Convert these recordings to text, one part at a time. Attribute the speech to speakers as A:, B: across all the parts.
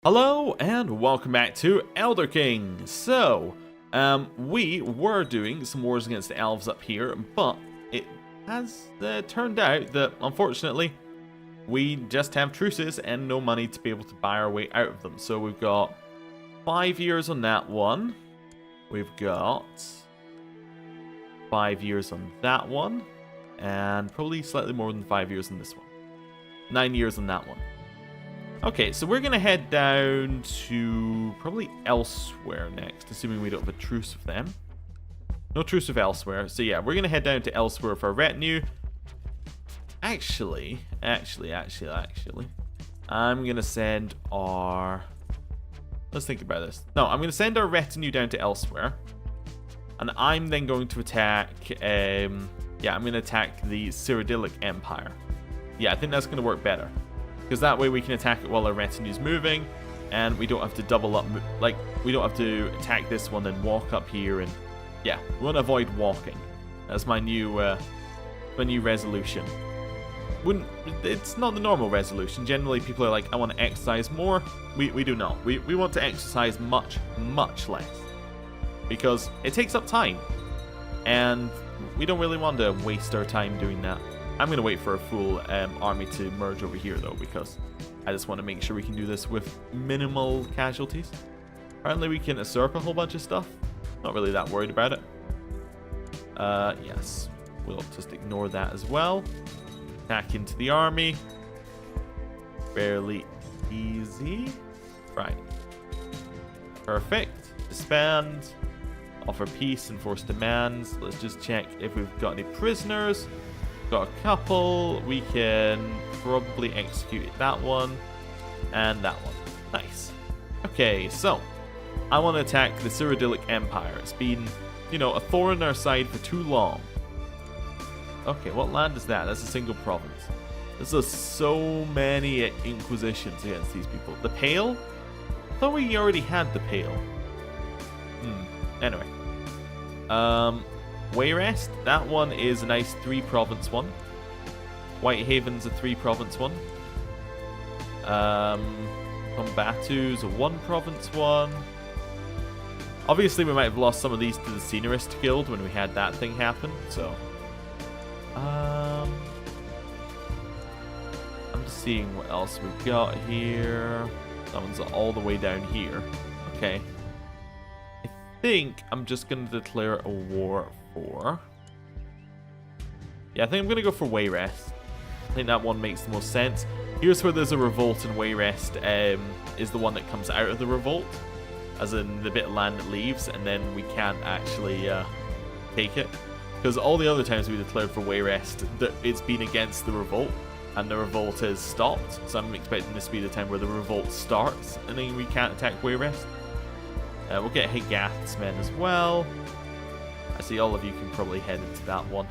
A: Hello and welcome back to Elder Kings. So, we were doing some wars against the elves up here, but it has turned out that, unfortunately, we just have truces and no money to be able to buy our way out of them. So we've got 5 years on that one. We've got 5 years on that one. And probably slightly more than 5 years on this one. 9 years on that one. Okay, so we're going to head down to probably elsewhere next, assuming we don't have a truce with them. No truce with elsewhere. So yeah, we're going to head down to elsewhere for our retinue. Actually, I'm going to send our... Let's think about this. No, I'm going to send our retinue down to elsewhere. And I'm then going to attack... I'm going to attack the Cyrodiilic Empire. Yeah, I think that's going to work better. Because that way we can attack it while our retinue's moving, and we don't have to double up, we don't have to attack this one and walk up here, and yeah, we want to avoid walking. That's my new resolution. It's not the normal resolution. Generally people are like, I want to exercise more. We do not. We want to exercise much less. Because it takes up time. And we don't really want to waste our time doing that. I'm going to wait for a full army to merge over here, though, because I just want to make sure we can do this with minimal casualties. Apparently we can usurp a whole bunch of stuff. Not really that worried about it. Yes. We'll just ignore that as well. Attack into the army. Fairly easy. Right. Perfect. Disband. Offer peace, enforce demands. Let's just check if we've got any prisoners. Got a couple. We can probably execute that one and that one. Nice. Okay, so I want to attack the Cyrodiilic Empire. It's been, a thorn in our side for too long. Okay, what land is that? That's a single province. There's so many inquisitions against these people. The Pale? I thought we already had the Pale. Anyway. Wayrest, that one is a nice 3-province one. Whitehaven's a 3-province one. Combatu's a 1-province one. Obviously, we might have lost some of these to the Scenarist Guild when we had that thing happen, so... I'm just seeing what else we've got here. That one's all the way down here. Okay. I think I'm just going to declare a war for... Yeah, I think I'm going to go for Wayrest. I think that one makes the most sense. Here's where there's a revolt, and Wayrest is the one that comes out of the revolt. As in the bit of land that leaves, and then we can't actually take it. Because all the other times we declared for Wayrest, it's been against the revolt, and the revolt has stopped. So I'm expecting this to be the time where the revolt starts, and then we can't attack Wayrest. We'll get Higath's men as well. I see all of you can probably head into that one.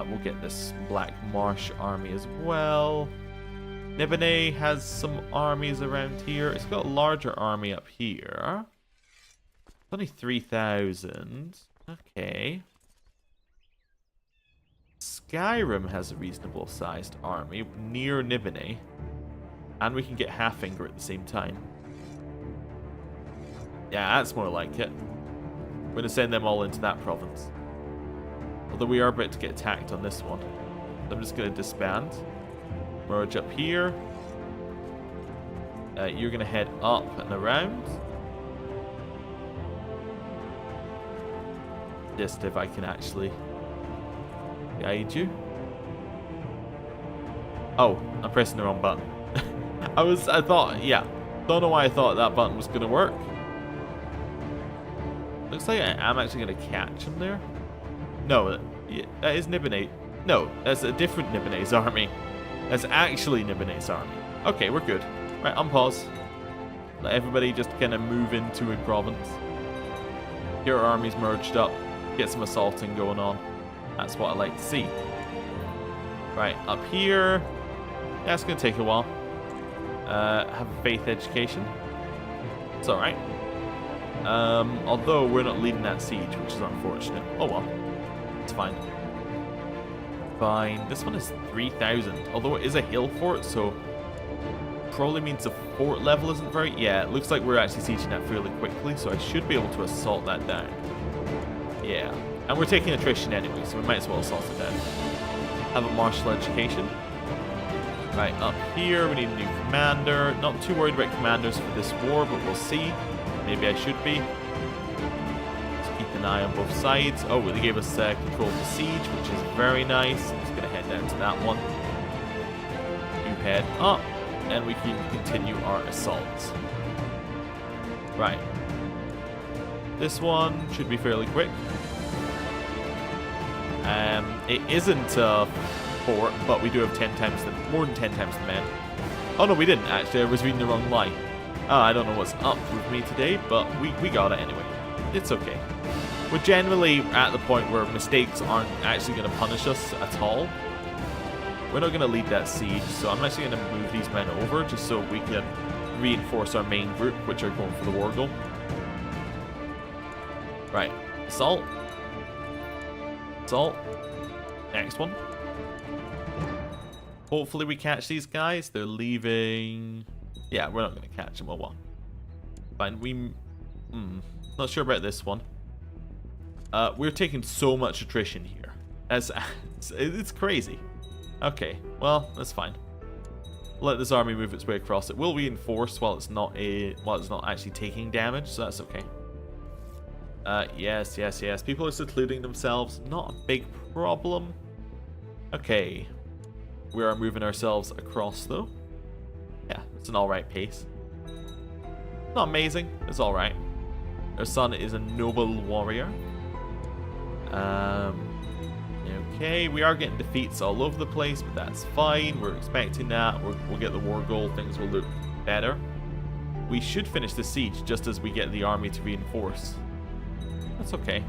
A: We'll get this Black Marsh army as well. Nibene has some armies around here. It's got a larger army up here. It's only 3,000. Okay. Skyrim has a reasonable sized army near Nibene. And we can get Halffinger at the same time. Yeah, that's more like it. We're going to send them all into that province. Although we are about to get attacked on this one. So I'm just going to disband. Merge up here. You're going to head up and around. Just if I can actually guide you. Oh, I'm pressing the wrong button. I thought, yeah. Don't know why I thought that button was going to work. Looks like I am actually going to catch him there. No, that is Nibene. No, that's a different Nibene's army. That's actually Nibene's army. Okay, we're good. Right, unpause. Let everybody just kind of move into a province. Get our armies merged up. Get some assaulting going on. That's what I like to see. Right, up here. Yeah, it's going to take a while. Have a faith education. It's alright. Although we're not leading that siege, which is unfortunate. Oh well. It's fine. Fine. This one is 3,000. Although it is a hill fort, so probably means the fort level isn't very... Yeah, it looks like we're actually sieging that fairly quickly, so I should be able to assault that down. Yeah. And we're taking attrition anyway, so we might as well assault it down. Have a martial education. Right, up here, we need a new commander. Not too worried about commanders for this war, but we'll see. Maybe I should be. Let's keep an eye on both sides. Oh, they gave us control of the siege, which is very nice. I'm just going to head down to that one. You head up, and we can continue our assaults. Right. This one should be fairly quick. It isn't a fort, but we do have 10 times the, more than 10 times the men. Oh no, we didn't actually. I was reading the wrong line. I don't know what's up with me today, but we got it anyway. It's okay. We're generally at the point where mistakes aren't actually going to punish us at all. We're not going to lead that siege, so I'm actually going to move these men over just so we can reinforce our main group, which are going for the war goal. Right, assault. Assault. Next one. Hopefully we catch these guys. They're leaving. Yeah, we're not going to catch them. Oh well. Fine. Not sure about this one. We're taking so much attrition here. It's crazy. Okay, well, that's fine. Let this army move its way across. It will reinforce while it's not actually taking damage, so that's okay. Yes. People are secluding themselves. Not a big problem. Okay. We are moving ourselves across, though. Yeah, it's an alright pace. Not amazing. It's alright. Our son is a noble warrior. Okay, we are getting defeats all over the place, but that's fine. We're expecting that. We'll get the war goal. Things will look better. We should finish the siege just as we get the army to reinforce. That's okay.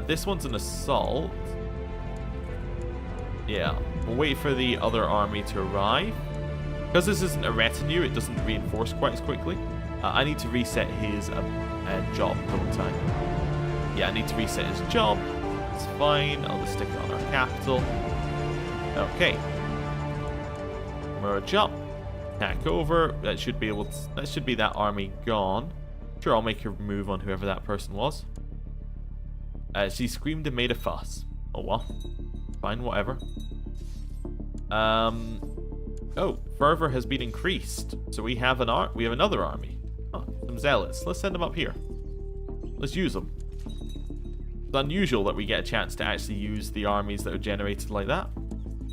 A: This one's an assault. Yeah, we'll wait for the other army to arrive. Because this isn't a retinue, it doesn't reinforce quite as quickly. I need to reset his job, don't I? Yeah, I need to reset his job. It's fine. I'll just stick it on our capital. Okay. Merge up. Attack over. That should be that army gone. Sure, I'll make a move on whoever that person was. She screamed and made a fuss. Oh well. Fine, whatever. Oh, fervor has been increased. So we have another army. Oh, some zealots. Let's send them up here. Let's use them. It's unusual that we get a chance to actually use the armies that are generated like that.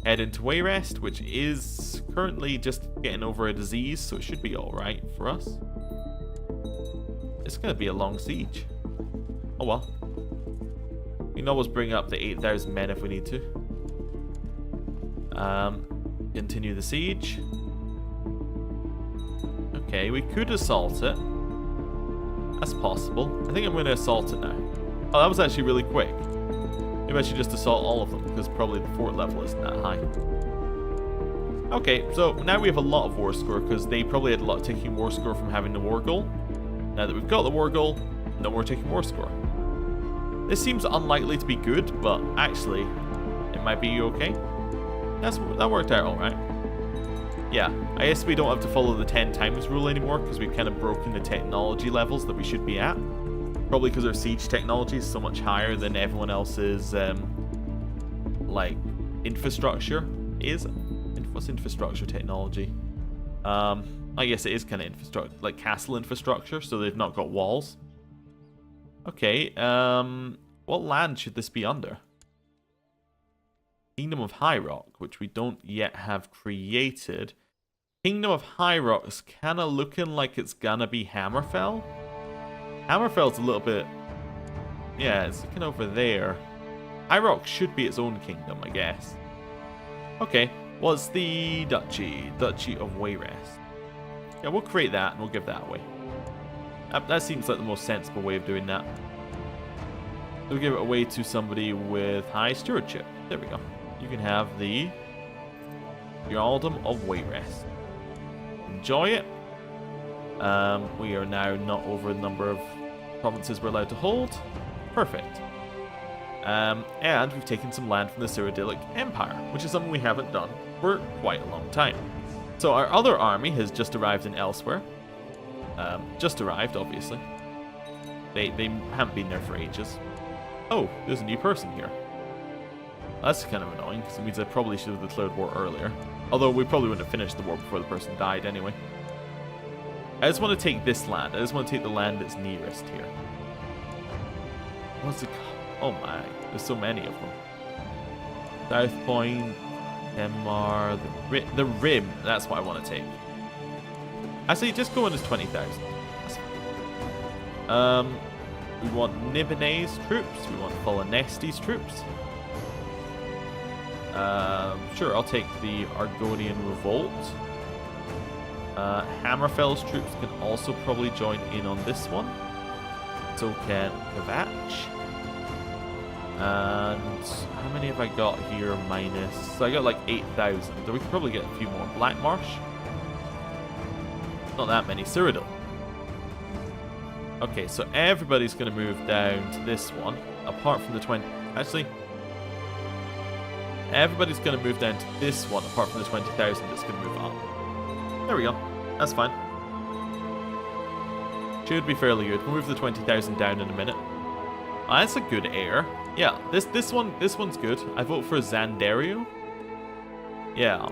A: Head into Wayrest, which is currently just getting over a disease, so it should be alright for us. It's going to be a long siege. Oh well. We can always bring up the 8,000 men if we need to. Continue the siege. Okay, we could assault it. That's possible. I think I'm going to assault it now. Oh, that was actually really quick. Maybe I should just assault all of them, because probably the fort level isn't that high. Okay, so now we have a lot of war score, because they probably had a lot of taking war score from having the war goal. Now that we've got the war goal, no more taking war score. This seems unlikely to be good, but actually, it might be okay. That worked out alright. Yeah, I guess we don't have to follow the 10 times rule anymore, because we've kind of broken the technology levels that we should be at. Probably because our siege technology is so much higher than everyone else's, like, infrastructure is. What's infrastructure technology? I guess it is kind of infrastructure, like castle infrastructure, so they've not got walls. Okay, what land should this be under? Kingdom of High Rock, which we don't yet have created. Kingdom of High Rock's kind of looking like it's gonna be Hammerfell. Hammerfell's a little bit... Yeah, it's looking over there. High Rock should be its own kingdom, I guess. Okay, what's the duchy? Duchy of Wayrest. Yeah, we'll create that and we'll give that away. That seems like the most sensible way of doing that. We'll give it away to somebody with high stewardship. There we go. You can have the Earldom of Wayrest. Enjoy it. We are now not over the number of provinces we're allowed to hold. Perfect. And we've taken some land from the Cyrodiilic Empire, which is something we haven't done for quite a long time. So our other army has just arrived in Elsewhere. Just arrived, obviously. They haven't been there for ages. Oh, there's a new person here. That's kind of annoying, because it means I probably should have declared war earlier. Although we probably wouldn't have finished the war before the person died anyway. I just want to take this land. I just want to take the land that's nearest here. What's it called? Oh my, there's so many of them. South Point, Denmark, the Rim. That's what I want to take. Actually, just go in as 20,000. That's fine. We want Nibonese troops. We want Polonesti's troops. Sure, I'll take the Argonian Revolt. Hammerfell's troops can also probably join in on this one. So can Kvatch. And how many have I got here minus? So I got like 8,000. So we could probably get a few more. Black Marsh. Not that many. Cyrodiil. Okay, so everybody's going to move down to this one. Apart from the 20... Actually... Everybody's going to move down to this one, apart from the 20,000 that's going to move up. There we go. That's fine. Should be fairly good. We'll move the 20,000 down in a minute. Oh, that's a good heir. Yeah, this one's good. I vote for Zandario. Yeah.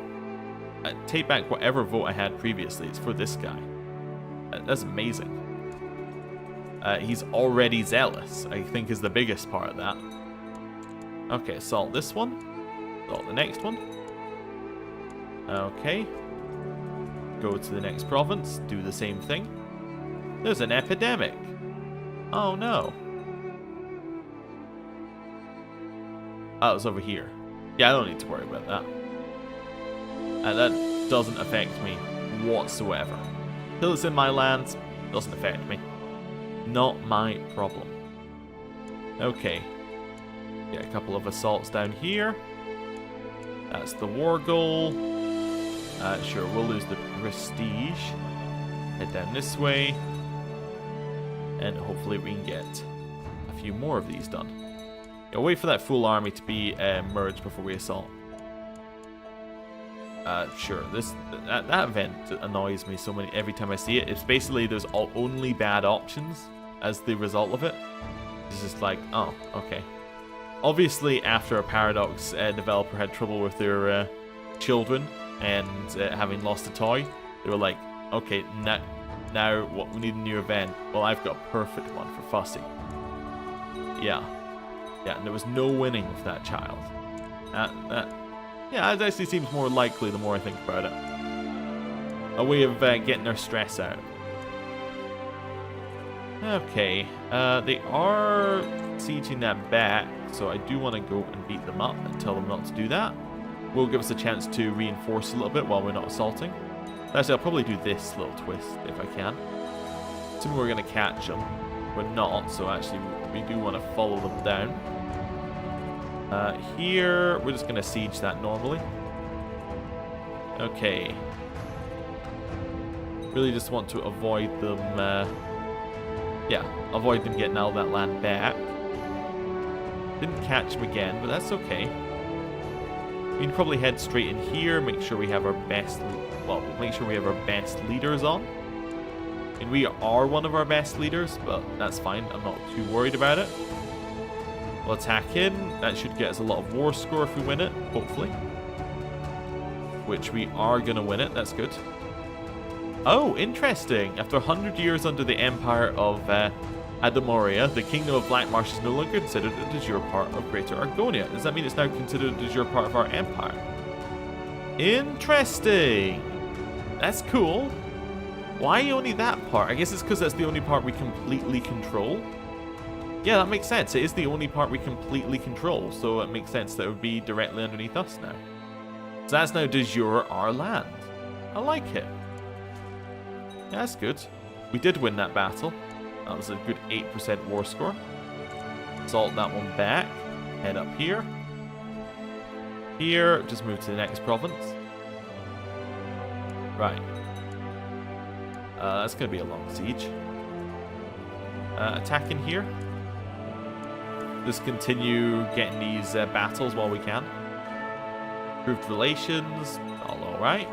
A: I take back whatever vote I had previously. It's for this guy. That's amazing. He's already zealous, I think, is the biggest part of that. Okay, assault this one. Assault the next one. Okay. Go to the next province. Do the same thing. There's an epidemic. Oh no. Oh, it's over here. Yeah, I don't need to worry about that. That doesn't affect me whatsoever. Till it's in my lands, doesn't affect me. Not my problem. Okay. Get a couple of assaults down here. That's the war goal. Sure, we'll lose the prestige. Head down this way. And hopefully we can get a few more of these done. Yeah, wait for that full army to be merged before we assault. Sure, that event annoys me so many every time I see it. It's basically there's only bad options as the result of it. It's just like, oh, okay. Obviously, after a Paradox developer had trouble with their children and having lost a toy, they were like, okay, now what? We need a new event. Well, I've got a perfect one for Fussy. Yeah, and there was no winning with that child. Yeah, it actually seems more likely the more I think about it. A way of getting their stress out. Okay, they are sieging that back, so I do want to go and beat them up and tell them not to do that. Will give us a chance to reinforce a little bit while we're not assaulting. Actually, I'll probably do this little twist if I can. Assuming we're going to catch them. We're not, so actually we do want to follow them down. Here, we're just going to siege that normally. Okay. Really just want to avoid them, avoid them getting all that land back. Didn't catch them again, but that's okay. We can probably head straight in here, make sure we have our best, leaders on. And we are one of our best leaders, but that's fine. I'm not too worried about it. We'll attack in. That should get us a lot of war score if we win it, hopefully. Which we are going to win it. That's good. Oh, interesting. After 100 years under the empire of Adamoria, the kingdom of Black Marsh is no longer considered a de jure part of Greater Argonia. Does that mean it's now considered a de jure part of our empire? Interesting. That's cool. Why only that part? I guess it's because that's the only part we completely control. Yeah, that makes sense. It is the only part we completely control, so it makes sense that it would be directly underneath us now. So that's now de jure our land. I like it. Yeah, that's good. We did win that battle. That was a good 8% war score. Assault that one back. Head up here. Here, just move to the next province. Right. That's going to be a long siege. Attack in here. Just continue getting these battles while we can. Improved relations. All alright.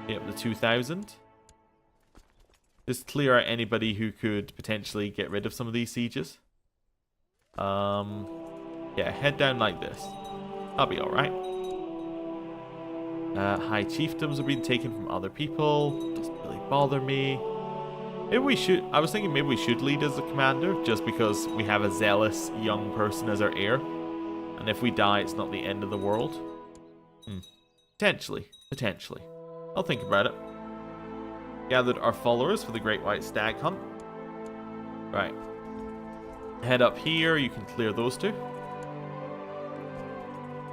A: Yep, the 2,000. Just clear out anybody who could potentially get rid of some of these sieges. Yeah, head down like this. That'll be alright. High chiefdoms have been taken from other people. Doesn't really bother me. Maybe we should... I was thinking maybe we should lead as a commander, just because we have a zealous young person as our heir. And if we die, it's not the end of the world. Potentially. Potentially. I'll think about it. Gathered our followers for the Great White Stag Hunt. Right. Head up here. You can clear those two.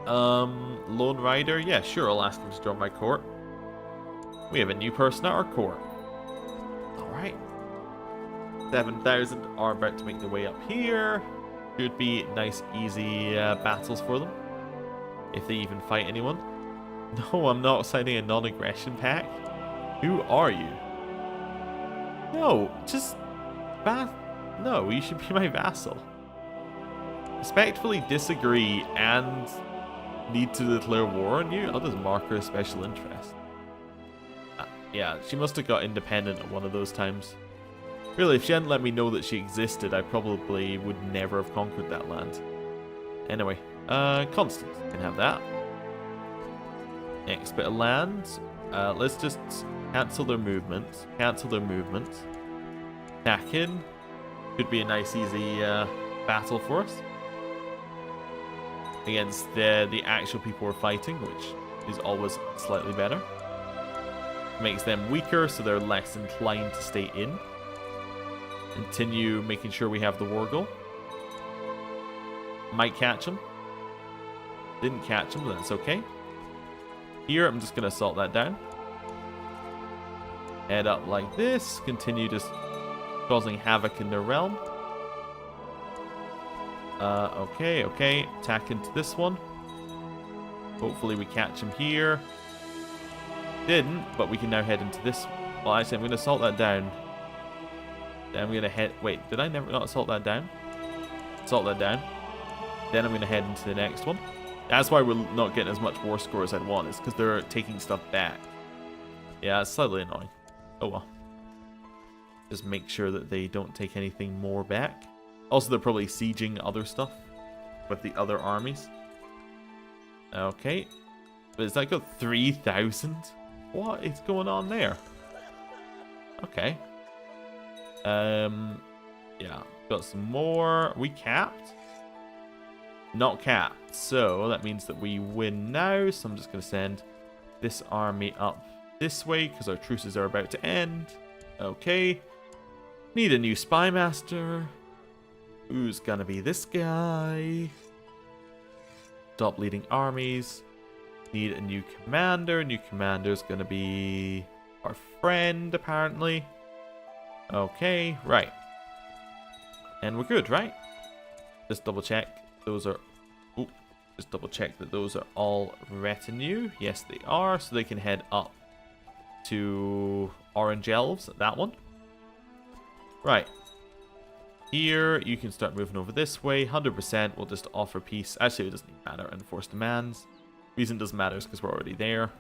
A: Lone Rider. Yeah, sure. I'll ask him to join my court. We have a new person at our court. Alright. 7,000 are about to make their way up here. Should be nice, easy battles for them. If they even fight anyone. No, I'm not signing a non-aggression pact. Who are you? No, just... No, you should be my vassal. Respectfully disagree and need to declare war on you? I'll just mark her as special interest. Yeah, she must have got independent at one of those times. Really, if she hadn't let me know that she existed, I probably would never have conquered that land. Anyway, Constance can have that. Next bit of land. Let's just cancel their movement. Cancel their movement. Attack in. Could be a nice, easy battle for us. Against the actual people we're fighting, which is always slightly better. Makes them weaker, so they're less inclined to stay in. Continue making sure we have the war goal. Might catch them. Didn't catch them, that's okay. Here, I'm just going to assault that down. Head up like this. Continue just causing havoc in their realm. Okay. Attack into this one. Hopefully we catch him here. Didn't, but we can now head into this. Well, actually, I'm going to assault that down. Then I'm going to head... Wait, did I never not assault that down? Assault that down. Then I'm going to head into the next one. That's why we're not getting as much war score as I'd want. It's because they're taking stuff back. Yeah, it's slightly annoying. Oh well. Just make sure that they don't take anything more back. Also, they're probably sieging other stuff with the other armies. Okay. But is that got 3,000? What is going on there? Okay. Yeah. Got some more. Are we capped? Not capped. So that means that we win now. So I'm just going to send this army up this way because our truces are about to end. Okay. Need a new spy master. Who's gonna be this guy? Stop leading armies. Need a new commander. New commander's gonna be our friend, apparently. Okay, right. And we're good, right? Just double check. Those are... Oop. Just double check that those are all retinue. Yes, they are. So they can head up to Orange Elves, that one. Right. Here, you can start moving over this way. 100% will just offer peace. Actually, it doesn't even matter. Enforce demands. Reason it doesn't matter is because we're already there.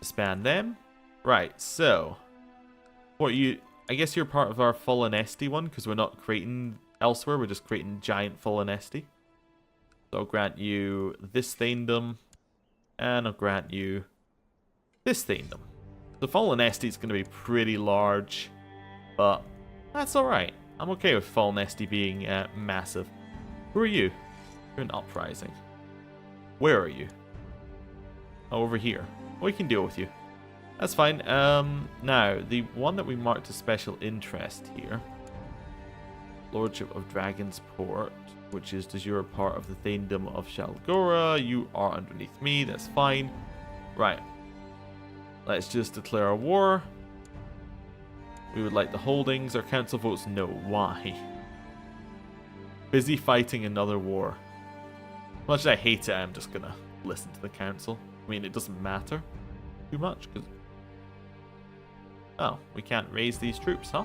A: Expand them. Right, so... What you... I guess you're part of our Fallen Esti one, because we're not creating elsewhere. We're just creating giant Fallen Esti. So I'll grant you this Thaindom. And I'll grant you this Thaindom. The Fallen Esti is going to be pretty large. But that's alright. I'm okay with Fallen Esti being massive. Who are you? You're an uprising. Where are you? Oh, over here. We can deal with you. That's fine. Now, the one that we marked as special interest here. Lordship of Dragon's Port, which is does you're part of the Thaindom of Shalgora. You are underneath me. That's fine. Right. Let's just declare a war. We would like the holdings. Our council votes no. Why? Busy fighting another war. Much as I hate it, I'm just gonna listen to the council. I mean, it doesn't matter too much, because... Oh, we can't raise these troops, huh?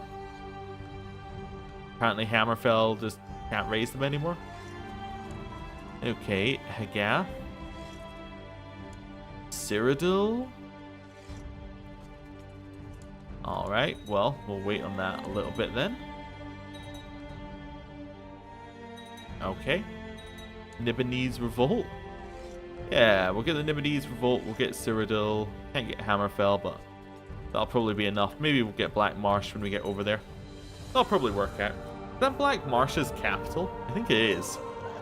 A: Apparently Hammerfell just can't raise them anymore. Okay, Hagath. Cyrodiil. Alright, well, we'll wait on that a little bit then. Okay. Nibonese Revolt. Yeah, we'll get the Nibonese Revolt, we'll get Cyrodiil. Can't get Hammerfell, but that'll probably be enough. Maybe we'll get Black Marsh when we get over there. That'll probably work out. Is that Black Marsh's capital? I think it is.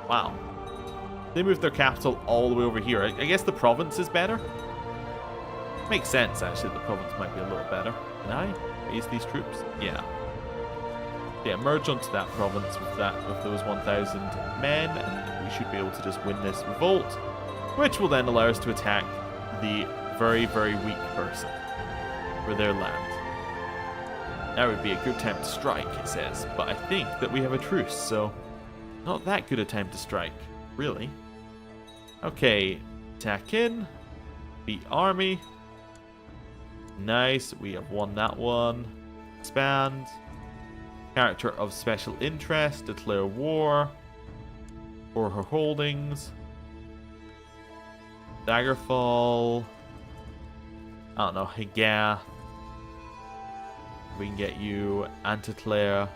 A: Wow. They moved their capital all the way over here. I guess the province is better. Makes sense, actually. The province might be a little better. Can I raise these troops? Yeah. Yeah, merge onto that province with those 1,000 men, and we should be able to just win this revolt, which will then allow us to attack the very, very weak person for their land. Now would be a good time to strike, it says, but I think that we have a truce, so not that good a time to strike, really. Okay, attack in, beat army. Nice, we have won that one. Expand. Character of special interest, declare war for her holdings. Daggerfall. I don't know, Higath. We can get you Anticlair.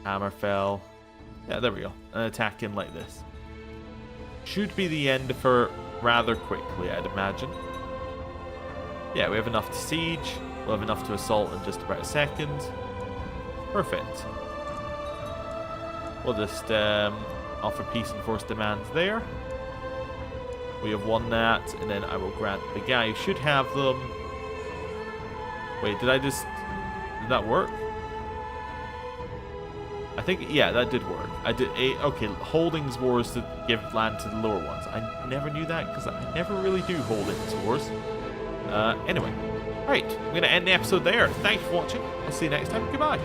A: Hammerfell. Yeah, there we go. An attack in like this. Should be the end of her rather quickly, I'd imagine. Yeah, we have enough to siege. We'll have enough to assault in just about a second. Perfect. We'll just offer peace and force demands there. We have won that, and then I will grant the guy who should have them. Wait, did that work? I think, yeah, that did work. Okay, holdings wars to give land to the lower ones. I never knew that, because I never really do holdings wars. Anyway. Right, I'm going to end the episode there. Thanks for watching. I'll see you next time. Goodbye.